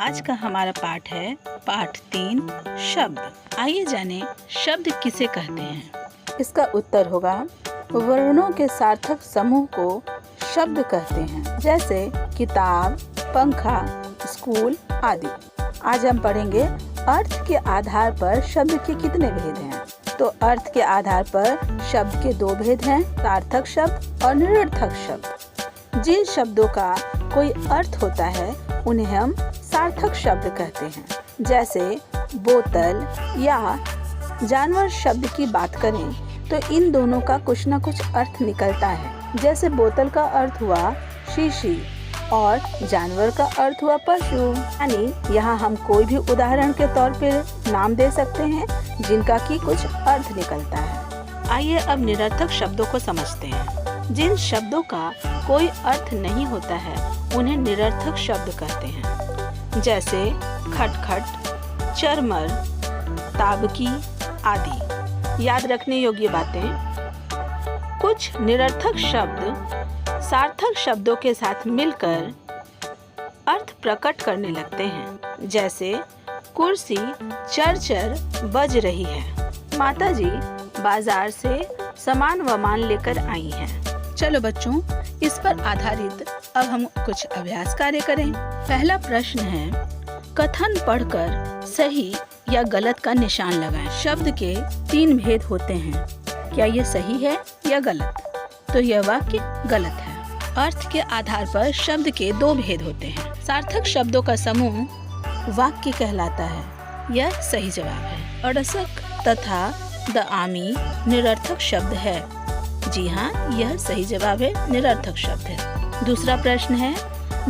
आज का हमारा पाठ है पाठ 3 शब्द। आइए जाने शब्द किसे कहते हैं। इसका उत्तर होगा वर्णों के सार्थक समूह को शब्द कहते हैं, जैसे किताब, पंखा, स्कूल आदि। आज हम पढ़ेंगे अर्थ के आधार पर शब्द के कितने भेद हैं। तो अर्थ के आधार पर शब्द के 2 भेद हैं, सार्थक शब्द और निरर्थक शब्द। जिन शब्दों का कोई अर्थ होता है उन्हें हम सार्थक शब्द कहते हैं। जैसे बोतल या जानवर शब्द की बात करें तो इन दोनों का कुछ न कुछ अर्थ निकलता है। जैसे बोतल का अर्थ हुआ शीशी और जानवर का अर्थ हुआ पशु। यानी यहाँ हम कोई भी उदाहरण के तौर पर नाम दे सकते हैं जिनका की कुछ अर्थ निकलता है। आइए अब निरर्थक शब्दों को समझते हैं। जिन शब्दों का कोई अर्थ नहीं होता है उन्हें निरर्थक शब्द कहते हैं। जैसे खटखट, चरमर, ताबकी आदि। याद रखने योग्य बातें। कुछ निरर्थक शब्द सार्थक शब्दों के साथ मिलकर अर्थ प्रकट करने लगते हैं। जैसे कुर्सी चर-चर बज रही है। माताजी बाजार से सामान वामान लेकर आई हैं। चलो बच्चों, इस पर आधारित अब हम कुछ अभ्यास कार्य करें। पहला प्रश्न है, कथन पढ़कर सही या गलत का निशान लगाएं। शब्द के 3 भेद होते हैं, क्या ये सही है या गलत? तो यह वाक्य गलत है। अर्थ के आधार पर शब्द के 2 भेद होते हैं। सार्थक शब्दों का समूह वाक्य कहलाता है, यह सही जवाब है। अड़सक तथा दआमी निरर्थक शब्द है। जी हाँ, यह सही जवाब है, निरर्थक शब्द है। दूसरा प्रश्न है,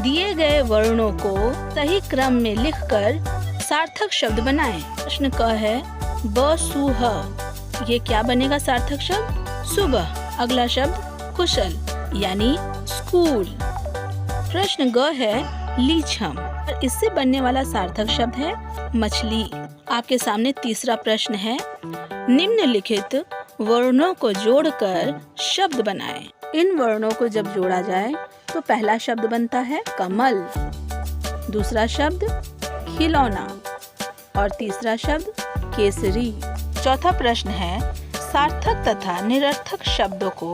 दिए गए वर्णों को सही क्रम में लिखकर सार्थक शब्द बनाएं। प्रश्न क है ब सु ह, ये क्या बनेगा सार्थक शब्द? सुबह। अगला शब्द कुशल यानी स्कूल। प्रश्न ग है लीछम, और इससे बनने वाला सार्थक शब्द है मछली। आपके सामने तीसरा प्रश्न है, निम्नलिखित वर्णों को जोड़कर शब्द बनाएं। इन वर्णों को जब जोड़ा जाए तो पहला शब्द बनता है कमल, दूसरा शब्द खिलौना और तीसरा शब्द केसरी। चौथा प्रश्न है, सार्थक तथा निरर्थक शब्दों को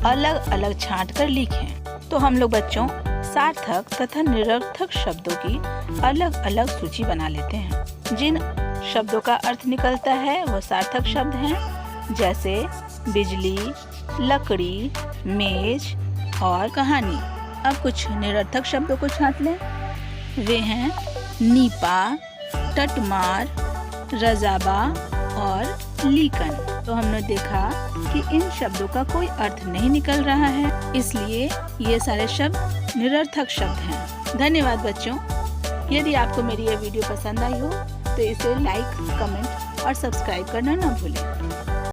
अलग अलग छांट कर लिखें। तो हम लोग बच्चों सार्थक तथा निरर्थक शब्दों की अलग अलग सूची बना लेते हैं। जिन शब्दों का अर्थ निकलता है वो सार्थक शब्द हैं, जैसे बिजली, लकड़ी, मेज और कहानी। अब कुछ निरर्थक शब्दों को छांट लें। वे हैं नीपा, टटमार, रजाबा और लीकन। तो हमने देखा कि इन शब्दों का कोई अर्थ नहीं निकल रहा है, इसलिए ये सारे शब्द निरर्थक शब्द हैं। धन्यवाद बच्चों। यदि आपको मेरी ये वीडियो पसंद आई हो तो इसे लाइक, कमेंट और सब्सक्राइब करना न भूलें।